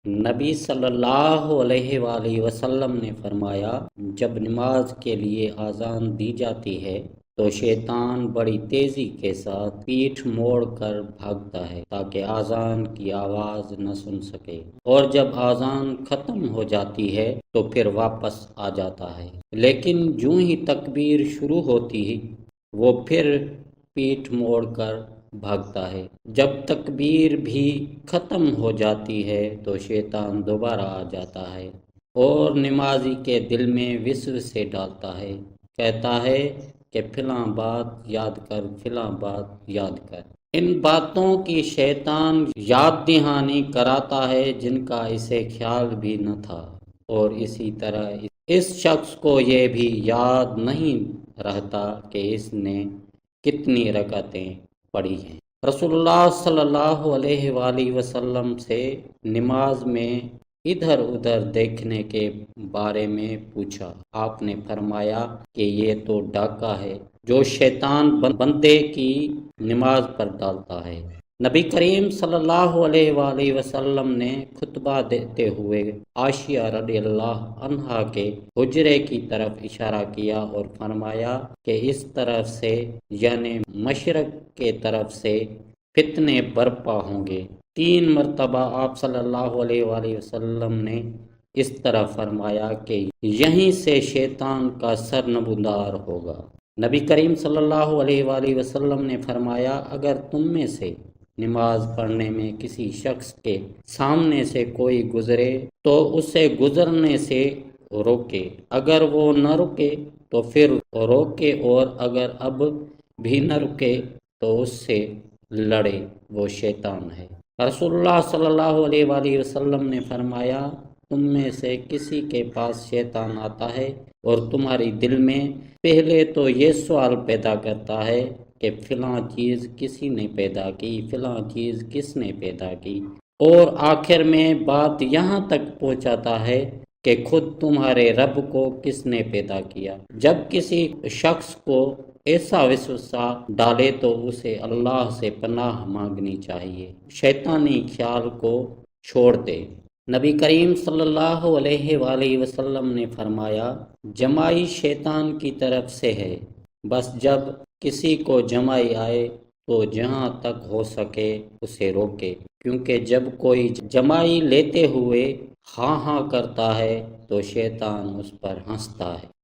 نبی صلی اللہ علیہ وآلہ وسلم نے فرمایا، جب نماز کے لیے اذان دی جاتی ہے تو شیطان بڑی تیزی کے ساتھ پیٹھ موڑ کر بھاگتا ہے تاکہ اذان کی آواز نہ سن سکے، اور جب اذان ختم ہو جاتی ہے تو پھر واپس آ جاتا ہے، لیکن جوں ہی تکبیر شروع ہوتی وہ پھر پیٹھ موڑ کر بھاگتا ہے۔ جب تکبیر بھی ختم ہو جاتی ہے تو شیطان دوبارہ آ جاتا ہے اور نمازی کے دل میں وسوسے ڈالتا ہے، کہتا ہے کہ فلاں بات یاد کر، فلاں بات یاد کر۔ ان باتوں کی شیطان یاد دہانی کراتا ہے جن کا اسے خیال بھی نہ تھا، اور اسی طرح اس شخص کو یہ بھی یاد نہیں رہتا کہ اس نے کتنی رکعتیں پڑھی ہیں۔ رسول اللہ صلی اللہ علیہ وآلہ وسلم سے نماز میں ادھر ادھر دیکھنے کے بارے میں پوچھا۔ آپ نے فرمایا کہ یہ تو ڈاکہ ہے جو شیطان بندے کی نماز پر ڈالتا ہے۔ نبی کریم صلی اللہ علیہ وآلہ وسلم نے خطبہ دیتے ہوئے عائشہ رضی اللہ عنہا کے حجرے کی طرف اشارہ کیا اور فرمایا کہ اس طرف سے یعنی مشرق کے طرف سے فتنے برپا ہوں گے۔ 3 مرتبہ آپ صلی اللہ علیہ وآلہ وسلم نے اس طرح فرمایا کہ یہیں سے شیطان کا سر نمودار ہوگا۔ نبی کریم صلی اللہ علیہ وآلہ وسلم نے فرمایا، اگر تم میں سے نماز پڑھنے میں کسی شخص کے سامنے سے کوئی گزرے تو اسے گزرنے سے روکے، اگر وہ نہ رکے تو پھر روکے، اور اگر اب بھی نہ رکے تو اس سے لڑے، وہ شیطان ہے۔ رسول اللہ صلی اللہ علیہ وآلہ وسلم نے فرمایا، تم میں سے کسی کے پاس شیطان آتا ہے اور تمہاری دل میں پہلے تو یہ سوال پیدا کرتا ہے کہ فلاں چیز کسی نے پیدا کی، فلاں چیز کس نے پیدا کی، اور آخر میں بات یہاں تک پہنچاتا ہے کہ خود تمہارے رب کو کس نے پیدا کیا۔ جب کسی شخص کو ایسا وسوسہ ڈالے تو اسے اللہ سے پناہ مانگنی چاہیے، شیطانی خیال کو چھوڑ دے۔ نبی کریم صلی اللہ علیہ وآلہ وسلم نے فرمایا، جمائی شیطان کی طرف سے ہے، بس جب کسی کو جمائی آئے تو جہاں تک ہو سکے اسے روکے، کیونکہ جب کوئی جمائی لیتے ہوئے ہاں ہاں کرتا ہے تو شیطان اس پر ہنستا ہے۔